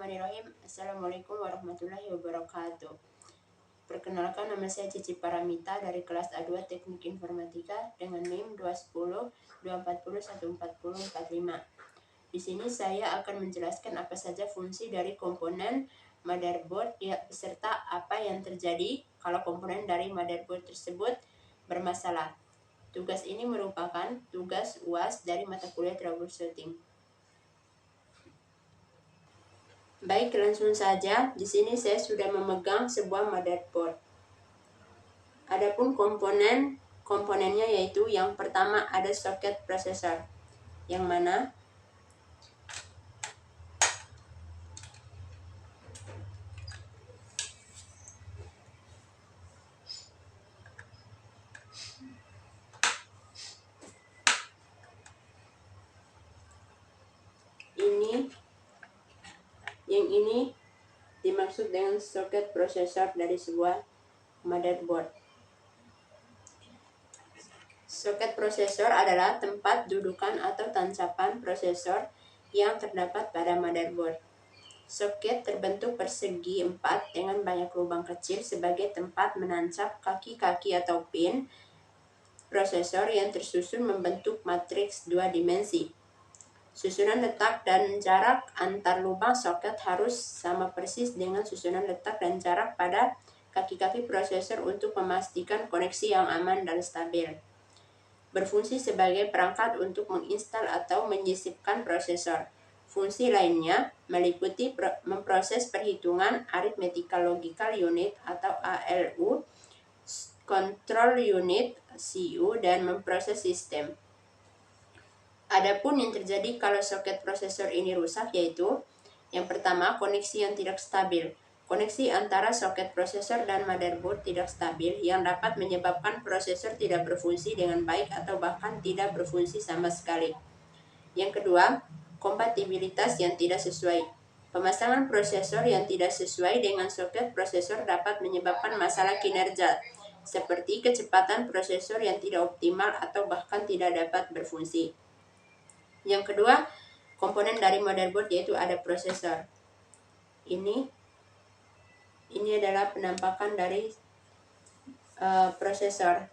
Bismillahirrahmanirrahim. Assalamualaikum warahmatullahi wabarakatuh. Perkenalkan, nama saya Cici Paramita dari kelas A2 Teknik Informatika dengan NIM 210 240 140 45. Di sini saya akan menjelaskan apa saja fungsi dari komponen motherboard beserta apa yang terjadi kalau komponen dari motherboard tersebut bermasalah. Tugas ini merupakan tugas UAS dari mata kuliah troubleshooting. Baik, langsung saja. Di sini saya sudah memegang sebuah motherboard. Adapun komponennya yaitu yang pertama ada soket prosesor, yang mana ini dimaksud dengan soket prosesor dari sebuah motherboard. Soket prosesor adalah tempat dudukan atau tancapan prosesor yang terdapat pada motherboard. Soket terbentuk persegi 4 dengan banyak lubang kecil sebagai tempat menancap kaki-kaki atau pin prosesor yang tersusun membentuk matriks 2 dimensi. Susunan letak dan jarak antar lubang soket harus sama persis dengan susunan letak dan jarak pada kaki-kaki prosesor untuk memastikan koneksi yang aman dan stabil. Berfungsi sebagai perangkat untuk menginstal atau menyisipkan prosesor. Fungsi lainnya meliputi memproses perhitungan Arithmetical Logical Unit atau ALU, Control Unit CU, dan memproses sistem. Adapun yang terjadi kalau soket prosesor ini rusak yaitu yang pertama, koneksi yang tidak stabil. Koneksi antara soket prosesor dan motherboard tidak stabil yang dapat menyebabkan prosesor tidak berfungsi dengan baik atau bahkan tidak berfungsi sama sekali. Yang kedua, kompatibilitas yang tidak sesuai. Pemasangan prosesor yang tidak sesuai dengan soket prosesor dapat menyebabkan masalah kinerja, seperti kecepatan prosesor yang tidak optimal atau bahkan tidak dapat berfungsi. Yang kedua, komponen dari motherboard yaitu ada prosesor. Ini adalah penampakan dari prosesor,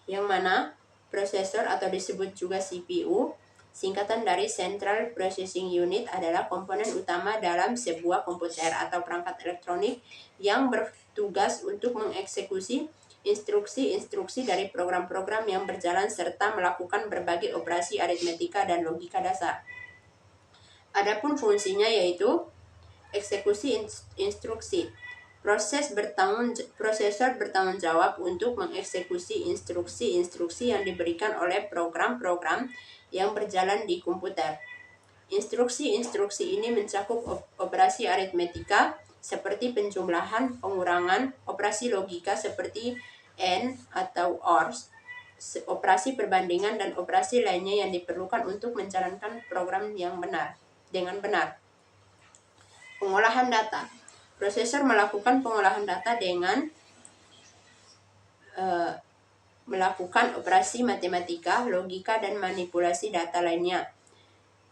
yang mana prosesor atau disebut juga CPU, singkatan dari Central Processing Unit, adalah komponen utama dalam sebuah komputer atau perangkat elektronik yang bertugas untuk mengeksekusi instruksi-instruksi dari program-program yang berjalan serta melakukan berbagai operasi aritmetika dan logika dasar. Adapun fungsinya yaitu eksekusi instruksi. Prosesor bertanggung jawab untuk mengeksekusi instruksi-instruksi yang diberikan oleh program-program yang berjalan di komputer. Instruksi-instruksi ini mencakup operasi aritmetika seperti penjumlahan, pengurangan, operasi logika seperti AND atau OR, operasi perbandingan, dan operasi lainnya yang diperlukan untuk menjalankan program dengan benar. Pengolahan data. Prosesor melakukan pengolahan data dengan melakukan operasi matematika, logika, dan manipulasi data lainnya.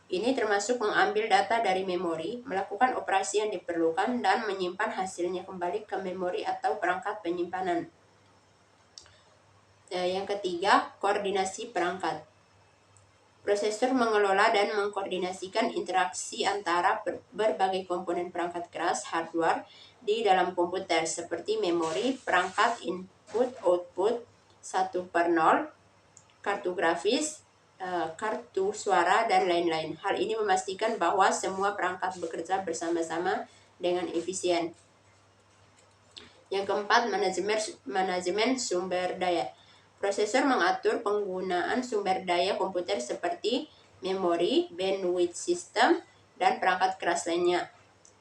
Ini termasuk mengambil data dari memori, melakukan operasi yang diperlukan, dan menyimpan hasilnya kembali ke memori atau perangkat penyimpanan. Yang ketiga, koordinasi perangkat. Prosesor mengelola dan mengkoordinasikan interaksi antara berbagai komponen perangkat keras hardware di dalam komputer seperti memori, perangkat input-output 1/0, kartu grafis, kartu suara, dan lain-lain. Hal ini memastikan bahwa semua perangkat bekerja bersama-sama dengan efisien. Yang keempat, manajemen sumber daya. Prosesor mengatur penggunaan sumber daya komputer seperti memori, bandwidth system, dan perangkat keras lainnya.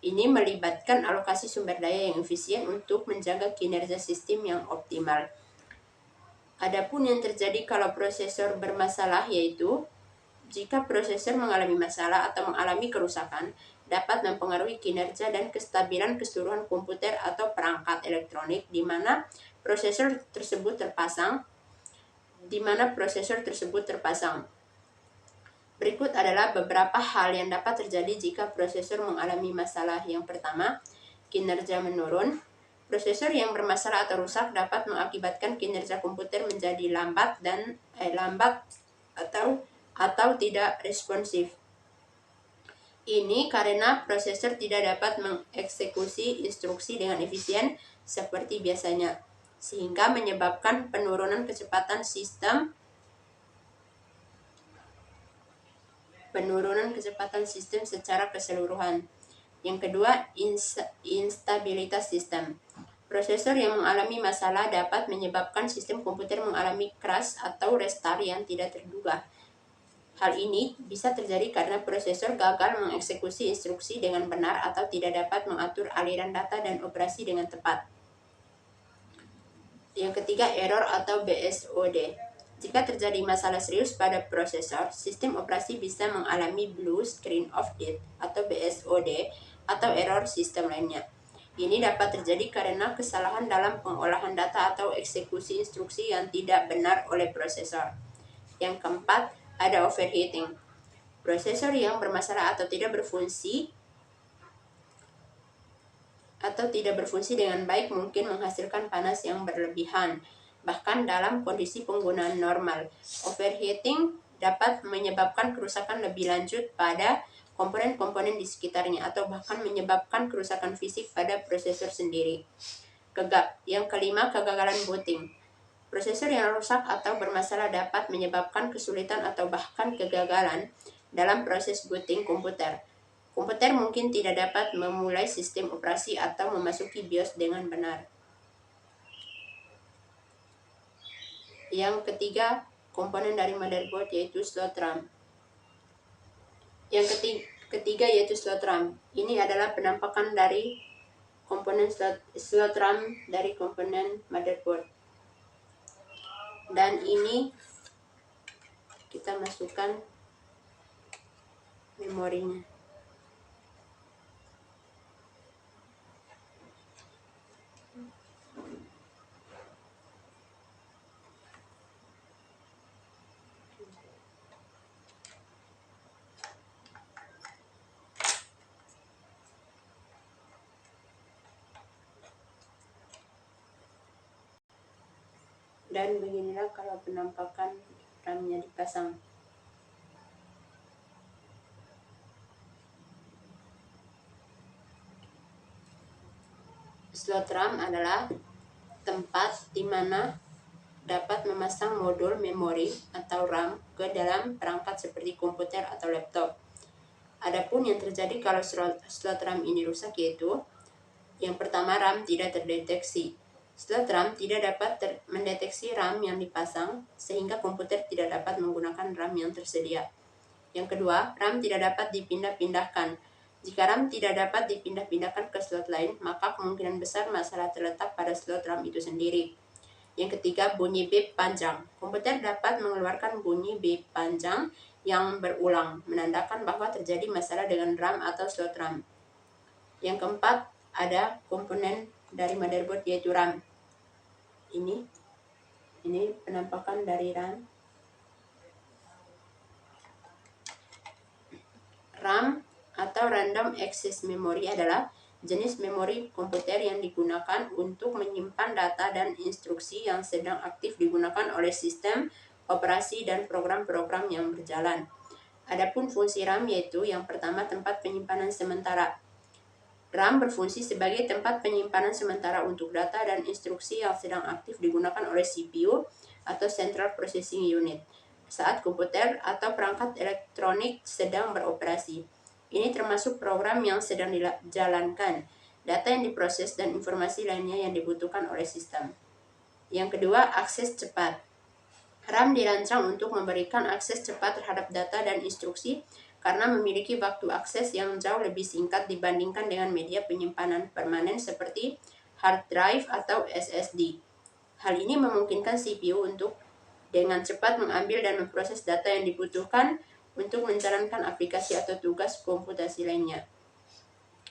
Ini melibatkan alokasi sumber daya yang efisien untuk menjaga kinerja sistem yang optimal. Adapun yang terjadi kalau prosesor bermasalah yaitu jika prosesor mengalami masalah atau mengalami kerusakan, dapat mempengaruhi kinerja dan kestabilan keseluruhan komputer atau perangkat elektronik di mana prosesor tersebut terpasang. Berikut adalah beberapa hal yang dapat terjadi jika prosesor mengalami masalah. Yang pertama, kinerja menurun. Prosesor yang bermasalah atau rusak dapat mengakibatkan kinerja komputer menjadi lambat atau tidak responsif. Ini karena prosesor tidak dapat mengeksekusi instruksi dengan efisien seperti biasanya, sehingga menyebabkan penurunan kecepatan sistem secara keseluruhan. Yang kedua, instabilitas sistem. Prosesor yang mengalami masalah dapat menyebabkan sistem komputer mengalami crash atau restart yang tidak terduga. Hal ini bisa terjadi karena prosesor gagal mengeksekusi instruksi dengan benar atau tidak dapat mengatur aliran data dan operasi dengan tepat. Yang ketiga, error atau BSOD. Jika terjadi masalah serius pada prosesor, sistem operasi bisa mengalami Blue Screen of Death atau BSOD atau error sistem lainnya. Ini dapat terjadi karena kesalahan dalam pengolahan data atau eksekusi instruksi yang tidak benar oleh prosesor. Yang keempat, ada overheating. Prosesor yang bermasalah atau tidak berfungsi dengan baik mungkin menghasilkan panas yang berlebihan. Bahkan dalam kondisi penggunaan normal, overheating dapat menyebabkan kerusakan lebih lanjut pada komponen-komponen di sekitarnya atau bahkan menyebabkan kerusakan fisik pada prosesor sendiri. Yang kelima, kegagalan booting. Prosesor yang rusak atau bermasalah dapat menyebabkan kesulitan atau bahkan kegagalan dalam proses booting komputer. Komputer mungkin tidak dapat memulai sistem operasi atau memasuki BIOS dengan benar. Yang ketiga, komponen dari motherboard yaitu slot RAM. Yang ketiga yaitu slot RAM. Ini adalah penampakan dari komponen slot RAM dari komponen motherboard. Dan ini kita masukkan memorinya. Dan beginilah kalau penampakan RAM-nya dipasang. Slot RAM adalah tempat di mana dapat memasang modul memori atau RAM ke dalam perangkat seperti komputer atau laptop. Adapun yang terjadi kalau slot RAM ini rusak yaitu yang pertama, RAM tidak terdeteksi. Slot RAM tidak dapat mendeteksi RAM yang dipasang sehingga komputer tidak dapat menggunakan RAM yang tersedia. Yang kedua, RAM tidak dapat dipindah-pindahkan. Jika RAM tidak dapat dipindah-pindahkan ke slot lain, maka kemungkinan besar masalah terletak pada slot RAM itu sendiri. Yang ketiga, bunyi beep panjang. Komputer dapat mengeluarkan bunyi beep panjang yang berulang, menandakan bahwa terjadi masalah dengan RAM atau slot RAM. Yang keempat, ada komponen dari motherboard yaitu RAM. Ini penampakan dari RAM. RAM atau Random Access Memory adalah jenis memori komputer yang digunakan untuk menyimpan data dan instruksi yang sedang aktif digunakan oleh sistem operasi dan program-program yang berjalan. Adapun fungsi RAM yaitu yang pertama, tempat penyimpanan sementara. RAM berfungsi sebagai tempat penyimpanan sementara untuk data dan instruksi yang sedang aktif digunakan oleh CPU atau Central Processing Unit saat komputer atau perangkat elektronik sedang beroperasi. Ini termasuk program yang sedang dijalankan, data yang diproses, dan informasi lainnya yang dibutuhkan oleh sistem. Yang kedua, akses cepat. RAM dirancang untuk memberikan akses cepat terhadap data dan instruksi karena memiliki waktu akses yang jauh lebih singkat dibandingkan dengan media penyimpanan permanen seperti hard drive atau SSD. Hal ini memungkinkan CPU untuk dengan cepat mengambil dan memproses data yang dibutuhkan untuk menjalankan aplikasi atau tugas komputasi lainnya.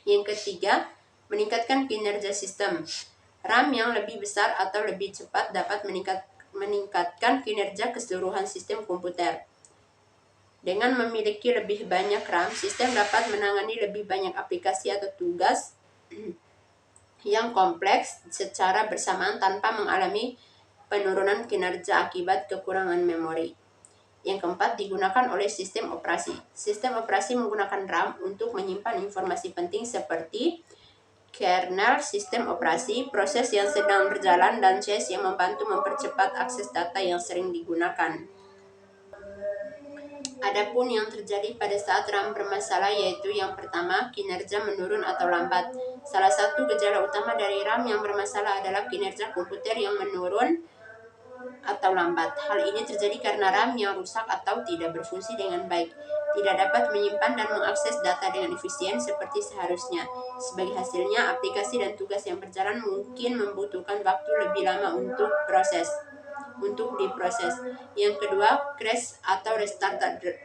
Yang ketiga, meningkatkan kinerja sistem. RAM yang lebih besar atau lebih cepat dapat meningkatkan kinerja keseluruhan sistem komputer. Dengan memiliki lebih banyak RAM, sistem dapat menangani lebih banyak aplikasi atau tugas yang kompleks secara bersamaan tanpa mengalami penurunan kinerja akibat kekurangan memori. Yang keempat, digunakan oleh sistem operasi. Sistem operasi menggunakan RAM untuk menyimpan informasi penting seperti kernel, sistem operasi, proses yang sedang berjalan, dan cache yang membantu mempercepat akses data yang sering digunakan. Adapun yang terjadi pada saat RAM bermasalah yaitu yang pertama, kinerja menurun atau lambat. Salah satu gejala utama dari RAM yang bermasalah adalah kinerja komputer yang menurun atau lambat. Hal ini terjadi karena RAM yang rusak atau tidak berfungsi dengan baik, tidak dapat menyimpan dan mengakses data dengan efisien seperti seharusnya. Sebagai hasilnya, aplikasi dan tugas yang berjalan mungkin membutuhkan waktu lebih lama untuk diproses. Yang kedua, crash atau restart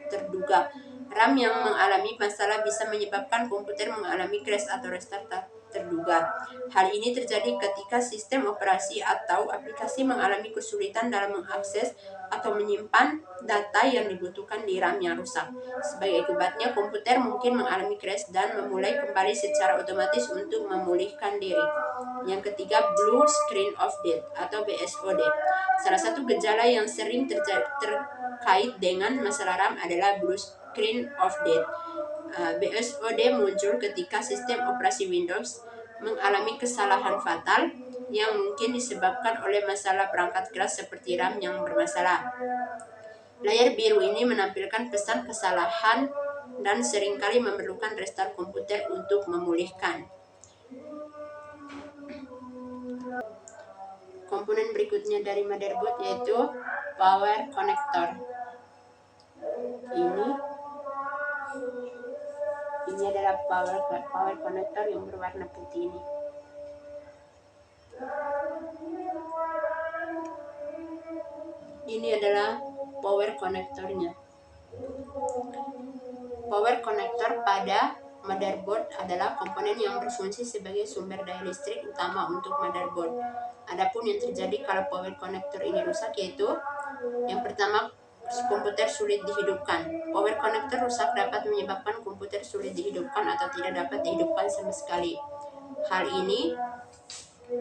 terduga. RAM yang mengalami masalah bisa menyebabkan komputer mengalami crash atau restart terduga. Hal ini terjadi ketika sistem operasi atau aplikasi mengalami kesulitan dalam mengakses atau menyimpan data yang dibutuhkan di RAM yang rusak. Sebagai akibatnya, komputer mungkin mengalami crash dan memulai kembali secara otomatis untuk memulihkan diri. Yang ketiga, Blue Screen of Death atau BSOD. Salah satu gejala yang sering terkait dengan masalah RAM adalah Blue Screen of Death. BSOD muncul ketika sistem operasi Windows mengalami kesalahan fatal yang mungkin disebabkan oleh masalah perangkat keras seperti RAM yang bermasalah. Layar biru ini menampilkan pesan kesalahan dan seringkali memerlukan restart komputer untuk memulihkan. Komponen berikutnya dari motherboard yaitu power connector. Ini adalah power connector yang berwarna putih ini. Ini adalah power connectornya. Power connector pada motherboard adalah komponen yang berfungsi sebagai sumber daya listrik utama untuk motherboard. Adapun yang terjadi kalau power connector ini rusak yaitu yang pertama, komputer sulit dihidupkan. Power connector rusak dapat menyebabkan komputer sulit dihidupkan atau tidak dapat dihidupkan sama sekali. Hal ini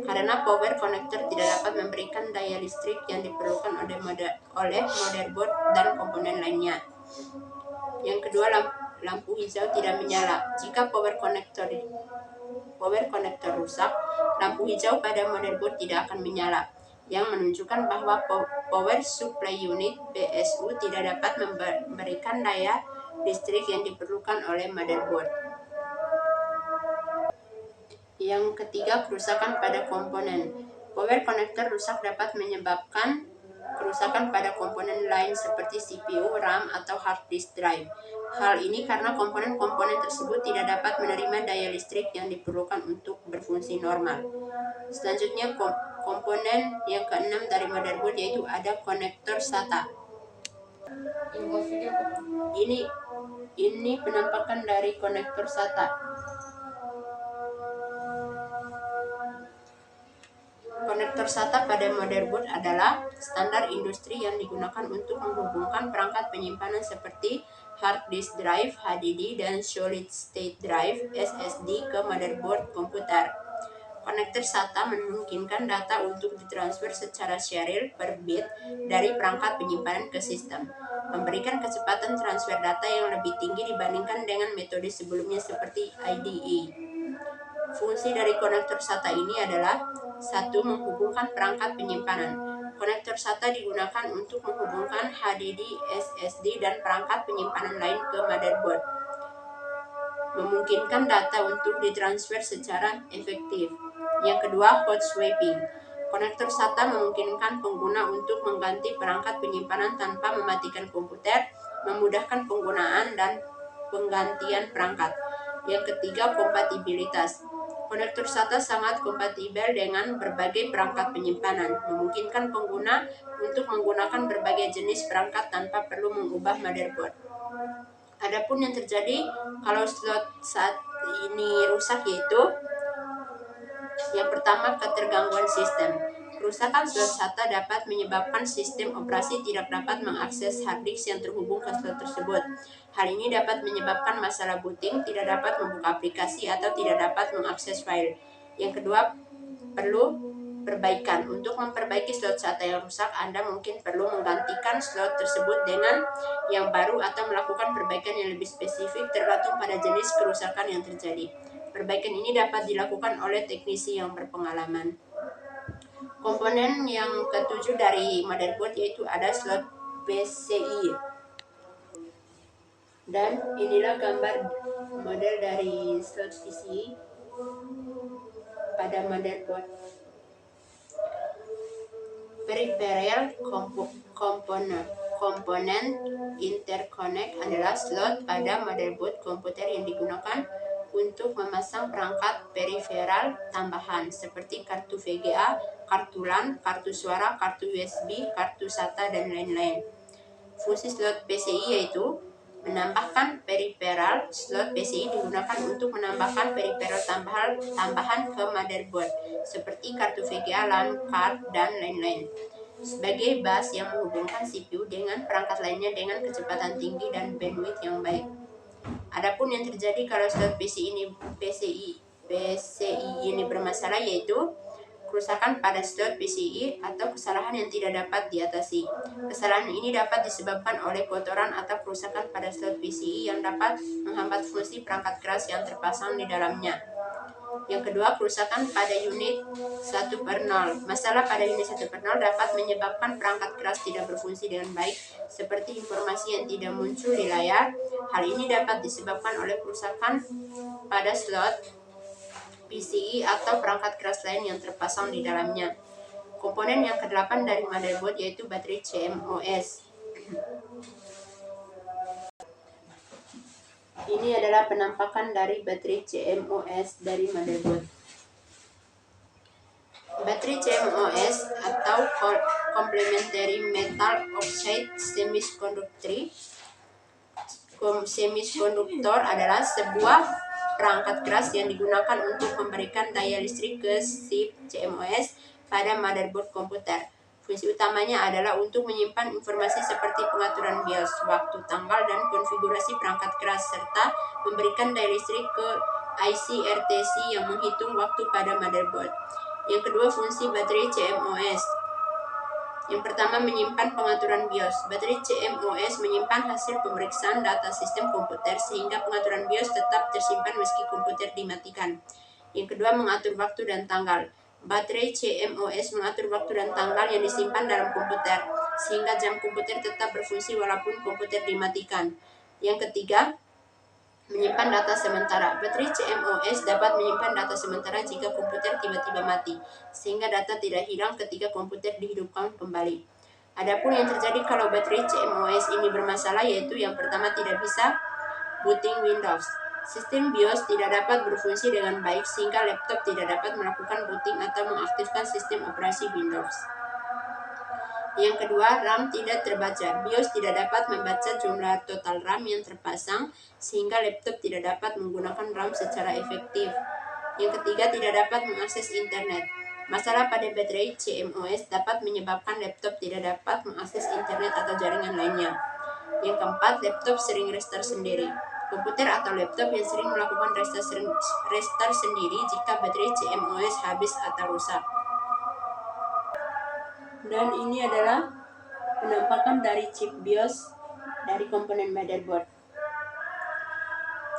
karena power connector tidak dapat memberikan daya listrik yang diperlukan oleh motherboard dan komponen lainnya. Yang kedua, lampu hijau tidak menyala. Jika power connector rusak, lampu hijau pada motherboard tidak akan menyala, yang menunjukkan bahwa power supply unit PSU tidak dapat memberikan daya listrik yang diperlukan oleh motherboard. Yang ketiga, kerusakan pada komponen. Power connector rusak dapat menyebabkan kerusakan pada komponen lain seperti CPU, RAM, atau hard disk drive. Hal ini karena komponen-komponen tersebut tidak dapat menerima daya listrik yang diperlukan untuk berfungsi normal. Selanjutnya, komponen yang keenam dari motherboard yaitu ada konektor SATA. Ini penampakan dari konektor SATA. Konektor SATA pada motherboard adalah standar industri yang digunakan untuk menghubungkan perangkat penyimpanan seperti hard disk drive (HDD) dan solid state drive (SSD) ke motherboard komputer. Konektor SATA memungkinkan data untuk ditransfer secara serial per bit dari perangkat penyimpanan ke sistem, memberikan kecepatan transfer data yang lebih tinggi dibandingkan dengan metode sebelumnya seperti IDE. Fungsi dari konektor SATA ini adalah 1. Menghubungkan perangkat penyimpanan. Konektor SATA digunakan untuk menghubungkan HDD, SSD, dan perangkat penyimpanan lain ke motherboard, memungkinkan data untuk ditransfer secara efektif. Yang kedua, hot swapping. Konektor SATA memungkinkan pengguna untuk mengganti perangkat penyimpanan tanpa mematikan komputer, memudahkan penggunaan dan penggantian perangkat. Yang ketiga, kompatibilitas. Konektor SATA sangat kompatibel dengan berbagai perangkat penyimpanan, memungkinkan pengguna untuk menggunakan berbagai jenis perangkat tanpa perlu mengubah motherboard. Adapun yang terjadi kalau slot saat ini rusak yaitu yang pertama, ketergangguan sistem. Kerusakan slot SATA dapat menyebabkan sistem operasi tidak dapat mengakses hard disk yang terhubung ke slot tersebut. Hal ini dapat menyebabkan masalah booting, tidak dapat membuka aplikasi, atau tidak dapat mengakses file. Yang kedua, perlu perbaikan. Untuk memperbaiki slot SATA yang rusak, Anda mungkin perlu menggantikan slot tersebut dengan yang baru atau melakukan perbaikan yang lebih spesifik tergantung pada jenis kerusakan yang terjadi. Perbaikan ini dapat dilakukan oleh teknisi yang berpengalaman. Komponen yang ketujuh dari motherboard yaitu ada slot PCI. Dan inilah gambar model dari slot PCI pada motherboard. Peripheral komponen interconnect adalah slot pada motherboard komputer yang digunakan untuk memasang perangkat periferal tambahan seperti kartu VGA, kartu LAN, kartu suara, kartu USB, kartu SATA, dan lain-lain. Fungsi slot PCI yaitu menambahkan periferal. Slot PCI digunakan untuk menambahkan periferal tambahan ke motherboard seperti kartu VGA, LAN card, dan lain-lain, sebagai bus yang menghubungkan CPU dengan perangkat lainnya dengan kecepatan tinggi dan bandwidth yang baik. Adapun yang terjadi kalau slot PCI ini bermasalah yaitu kerusakan pada slot PCI atau kesalahan yang tidak dapat diatasi. Kesalahan ini dapat disebabkan oleh kotoran atau kerusakan pada slot PCI yang dapat menghambat fungsi perangkat keras yang terpasang di dalamnya. Yang kedua, kerusakan pada unit 1/0. Masalah pada unit 1/0 dapat menyebabkan perangkat keras tidak berfungsi dengan baik, seperti informasi yang tidak muncul di layar. Hal ini dapat disebabkan oleh kerusakan pada slot PCI atau perangkat keras lain yang terpasang di dalamnya. Komponen yang ke-8 dari motherboard yaitu baterai CMOS. Ini adalah penampakan dari baterai CMOS dari motherboard. Baterai CMOS atau Complementary Metal Oxide Semiconductor adalah sebuah perangkat keras yang digunakan untuk memberikan daya listrik ke chip CMOS pada motherboard komputer. Fungsi utamanya adalah untuk menyimpan informasi seperti pengaturan BIOS, waktu, tanggal, dan konfigurasi perangkat keras, serta memberikan daya listrik ke IC RTC yang menghitung waktu pada motherboard. Yang kedua, fungsi baterai CMOS. Yang pertama, menyimpan pengaturan BIOS. Baterai CMOS menyimpan hasil pemeriksaan data sistem komputer sehingga pengaturan BIOS tetap tersimpan meski komputer dimatikan. Yang kedua, mengatur waktu dan tanggal. Baterai CMOS mengatur waktu dan tanggal yang disimpan dalam komputer sehingga jam komputer tetap berfungsi walaupun komputer dimatikan. Yang ketiga, menyimpan data sementara. Baterai CMOS dapat menyimpan data sementara jika komputer tiba-tiba mati, sehingga data tidak hilang ketika komputer dihidupkan kembali. Adapun yang terjadi kalau baterai CMOS ini bermasalah yaitu yang pertama, tidak bisa booting Windows. Sistem BIOS tidak dapat berfungsi dengan baik sehingga laptop tidak dapat melakukan booting atau mengaktifkan sistem operasi Windows. Yang kedua, RAM tidak terbaca. BIOS tidak dapat membaca jumlah total RAM yang terpasang sehingga laptop tidak dapat menggunakan RAM secara efektif. Yang ketiga, tidak dapat mengakses internet. Masalah pada baterai CMOS dapat menyebabkan laptop tidak dapat mengakses internet atau jaringan lainnya. Yang keempat, laptop sering restart sendiri. Komputer atau laptop yang sering melakukan restart sendiri jika baterai CMOS habis atau rusak. Dan ini adalah penampakan dari chip BIOS dari komponen motherboard.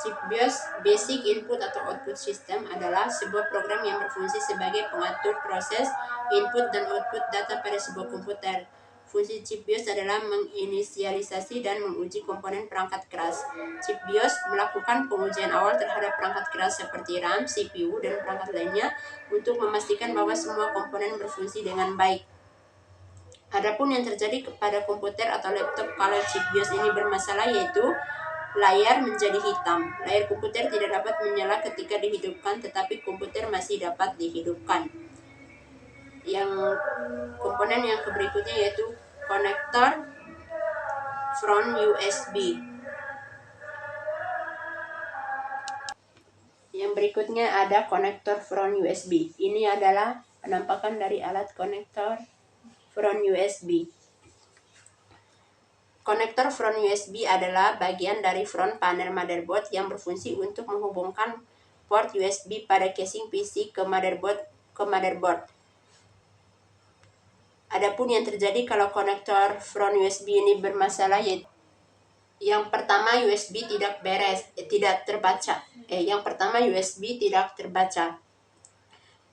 Chip BIOS, Basic Input atau Output System, adalah sebuah program yang berfungsi sebagai pengatur proses input dan output data pada sebuah komputer. Fungsi chip BIOS adalah menginisialisasi dan menguji komponen perangkat keras. Chip BIOS melakukan pengujian awal terhadap perangkat keras seperti RAM, CPU, dan perangkat lainnya untuk memastikan bahwa semua komponen berfungsi dengan baik. Adapun yang terjadi kepada komputer atau laptop kalau chip BIOS ini bermasalah yaitu layar menjadi hitam. Layar komputer tidak dapat menyala ketika dihidupkan, tetapi komputer masih dapat dihidupkan. Yang komponen yang berikutnya yaitu konektor front USB. Yang berikutnya ada konektor front USB. Ini adalah Penampakan dari alat konektor front USB. Konektor front USB adalah bagian dari front panel motherboard yang berfungsi untuk menghubungkan port USB pada casing PC ke motherboard. Adapun yang terjadi kalau konektor front USB ini bermasalah, yaitu yang pertama USB tidak terbaca.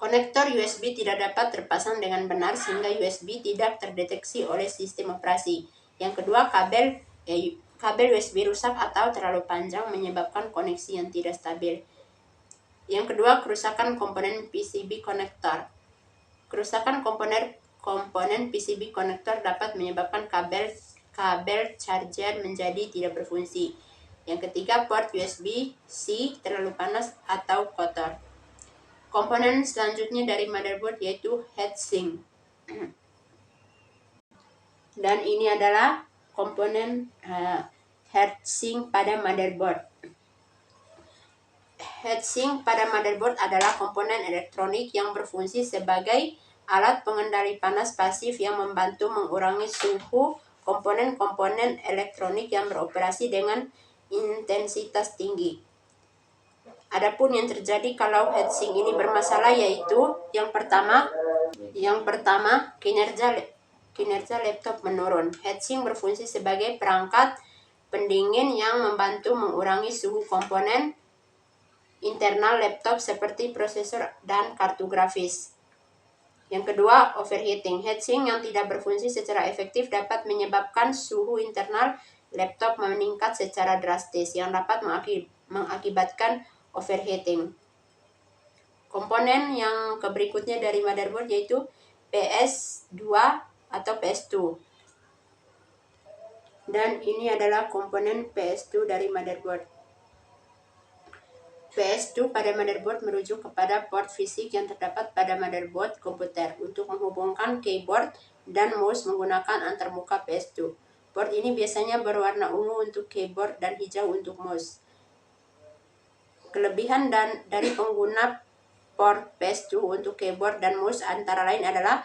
Konektor USB tidak dapat terpasang dengan benar sehingga USB tidak terdeteksi oleh sistem operasi. Yang kedua, kabel USB rusak atau terlalu panjang menyebabkan koneksi yang tidak stabil. Yang kedua, kerusakan komponen PCB konektor. Kerusakan komponen PCB konektor dapat menyebabkan kabel charger menjadi tidak berfungsi. Yang ketiga, port USB-C terlalu panas atau kotor. Komponen selanjutnya dari motherboard yaitu heatsink. Dan ini adalah komponen heatsink pada motherboard. Heatsink pada motherboard adalah komponen elektronik yang berfungsi sebagai alat pengendali panas pasif yang membantu mengurangi suhu komponen-komponen elektronik yang beroperasi dengan intensitas tinggi. Adapun yang terjadi kalau heatsink ini bermasalah yaitu yang pertama kinerja laptop menurun. Heatsink berfungsi sebagai perangkat pendingin yang membantu mengurangi suhu komponen internal laptop seperti prosesor dan kartu grafis. Yang kedua, overheating. Heatsink yang tidak berfungsi secara efektif dapat menyebabkan suhu internal laptop meningkat secara drastis yang dapat mengakibatkan overheating. Komponen yang berikutnya dari motherboard yaitu PS2 atau PS2. Dan ini adalah komponen PS2 dari motherboard. PS2 pada motherboard merujuk kepada port fisik yang terdapat pada motherboard komputer untuk menghubungkan keyboard dan mouse menggunakan antarmuka PS2. Port ini biasanya berwarna ungu untuk keyboard dan hijau untuk mouse. Kelebihan dari pengguna port PS2 untuk keyboard dan mouse antara lain adalah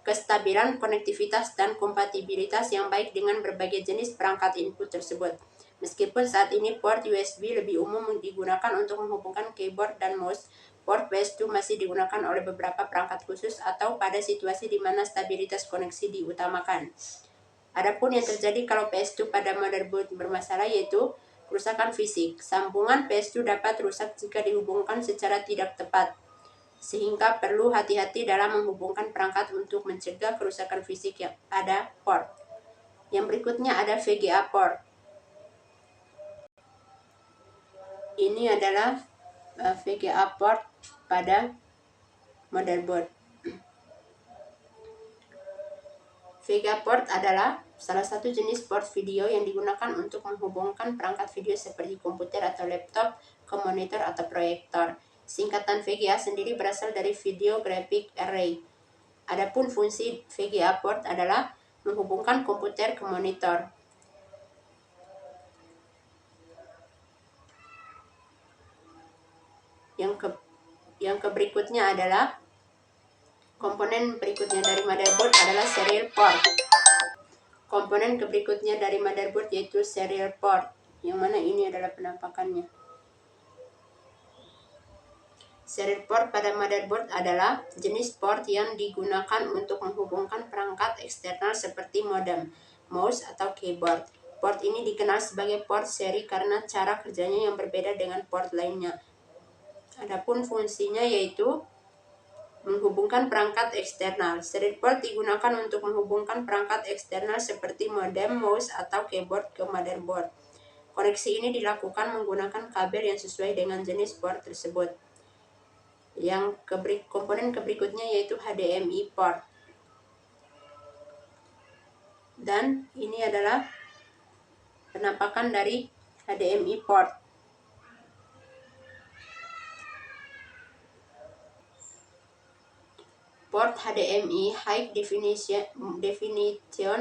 kestabilan konektivitas dan kompatibilitas yang baik dengan berbagai jenis perangkat input tersebut. Meskipun saat ini port USB lebih umum digunakan untuk menghubungkan keyboard dan mouse, port PS2 masih digunakan oleh beberapa perangkat khusus atau pada situasi di mana stabilitas koneksi diutamakan. Adapun yang terjadi kalau PS2 pada motherboard bermasalah yaitu kerusakan fisik. Sambungan PS2 dapat rusak jika dihubungkan secara tidak tepat, sehingga perlu hati-hati dalam menghubungkan perangkat untuk mencegah kerusakan fisik yang pada port. Yang berikutnya ada VGA port. Ini adalah VGA port pada motherboard. VGA port adalah salah satu jenis port video yang digunakan untuk menghubungkan perangkat video seperti komputer atau laptop ke monitor atau proyektor. Singkatan VGA sendiri berasal dari Video Graphic Array. Adapun fungsi VGA port adalah menghubungkan komputer ke monitor. Yang berikutnya adalah komponen berikutnya dari motherboard adalah serial port. Komponen berikutnya dari motherboard yaitu serial port, yang mana ini adalah penampakannya. Serial port pada motherboard adalah jenis port yang digunakan untuk menghubungkan perangkat eksternal seperti modem, mouse, atau keyboard. Port ini dikenal sebagai port seri karena cara kerjanya yang berbeda dengan port lainnya. Adapun fungsinya yaitu menghubungkan perangkat eksternal. Serial port digunakan untuk menghubungkan perangkat eksternal seperti modem, mouse, atau keyboard ke motherboard. Koneksi ini dilakukan menggunakan kabel yang sesuai dengan jenis port tersebut. Komponen berikutnya yaitu HDMI port. Dan ini adalah penampakan dari HDMI port. Port HDMI High Definition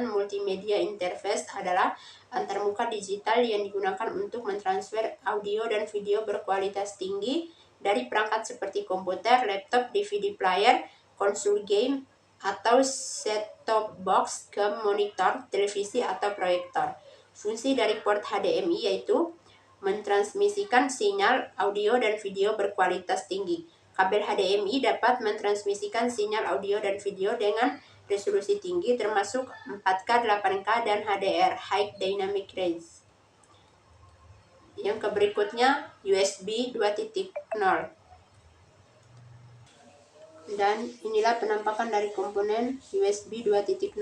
Multimedia Interface adalah antarmuka digital yang digunakan untuk mentransfer audio dan video berkualitas tinggi dari perangkat seperti komputer, laptop, DVD player, konsol game, atau set-top box ke monitor, televisi, atau proyektor. Fungsi dari port HDMI yaitu mentransmisikan sinyal audio dan video berkualitas tinggi. Kabel HDMI dapat mentransmisikan sinyal audio dan video dengan resolusi tinggi termasuk 4K, 8K, dan HDR (High Dynamic Range). Yang berikutnya USB 2.0. Dan inilah penampakan dari komponen USB 2.0.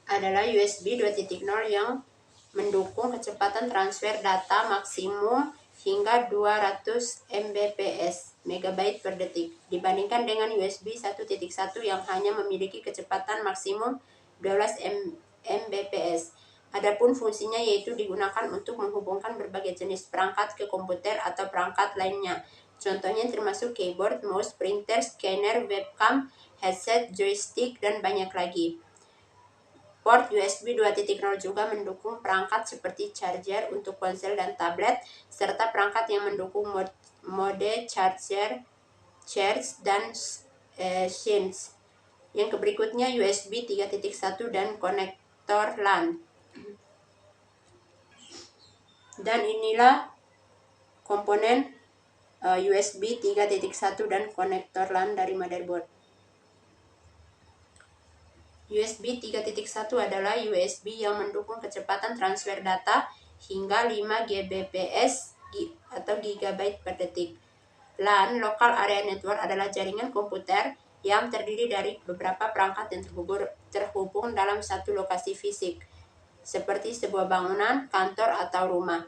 Adalah USB 2.0 yang mendukung kecepatan transfer data maksimum hingga 200 Mbps (megabyte per detik) dibandingkan dengan USB 1.1 yang hanya memiliki kecepatan maksimum 12 Mbps. Adapun fungsinya yaitu digunakan untuk menghubungkan berbagai jenis perangkat ke komputer atau perangkat lainnya. Contohnya termasuk keyboard, mouse, printer, scanner, webcam, headset, joystick, dan banyak lagi. Port USB 2.0 juga mendukung perangkat seperti charger untuk ponsel dan tablet, serta perangkat yang mendukung mode charge dan scenes. Yang berikutnya USB 3.1 dan konektor LAN. Dan inilah komponen USB 3.1 dan konektor LAN dari motherboard. USB 3.1 adalah USB yang mendukung kecepatan transfer data hingga 5 Gbps atau gigabyte per detik. LAN, Local Area Network, adalah jaringan komputer yang terdiri dari beberapa perangkat yang terhubung dalam satu lokasi fisik, seperti sebuah bangunan, kantor, atau rumah.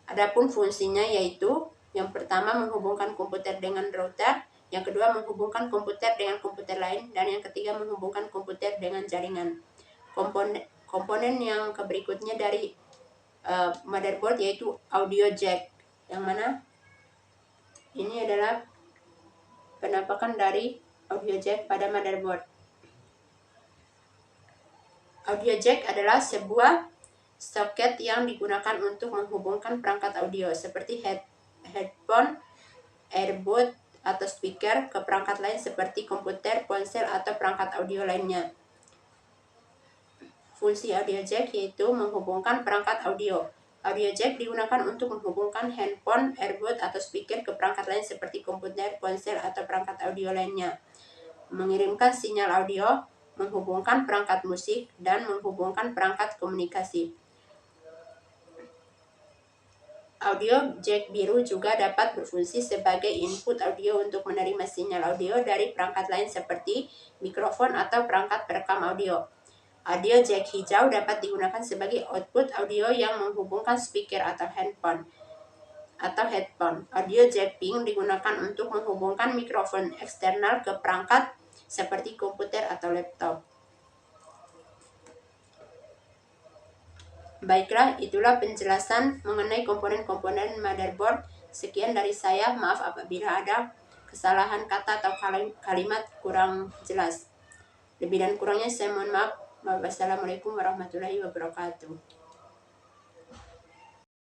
Adapun fungsinya yaitu yang pertama menghubungkan komputer dengan router, yang kedua menghubungkan komputer dengan komputer lain, dan yang ketiga menghubungkan komputer dengan jaringan. Komponen yang berikutnya dari motherboard yaitu audio jack, yang mana ini adalah penampakan dari audio jack pada motherboard. Audio jack adalah sebuah soket yang digunakan untuk menghubungkan perangkat audio seperti headphone, earbud, atau speaker ke perangkat lain seperti komputer, ponsel, atau perangkat audio lainnya. Fungsi audio jack yaitu menghubungkan perangkat audio. Audio jack digunakan untuk menghubungkan handphone, earbud, atau speaker ke perangkat lain seperti komputer, ponsel, atau perangkat audio lainnya. Mengirimkan sinyal audio, menghubungkan perangkat musik, dan menghubungkan perangkat komunikasi. Audio jack biru juga dapat berfungsi sebagai input audio untuk menerima sinyal audio dari perangkat lain seperti mikrofon atau perangkat perekam audio. Audio jack hijau dapat digunakan sebagai output audio yang menghubungkan speaker atau headphone. Audio jack pink digunakan untuk menghubungkan mikrofon eksternal ke perangkat seperti komputer atau laptop. Baiklah, itulah penjelasan mengenai komponen-komponen motherboard. Sekian dari saya, maaf apabila ada kesalahan kata atau kalimat kurang jelas. Lebih dan kurangnya saya mohon maaf. Wassalamualaikum warahmatullahi wabarakatuh.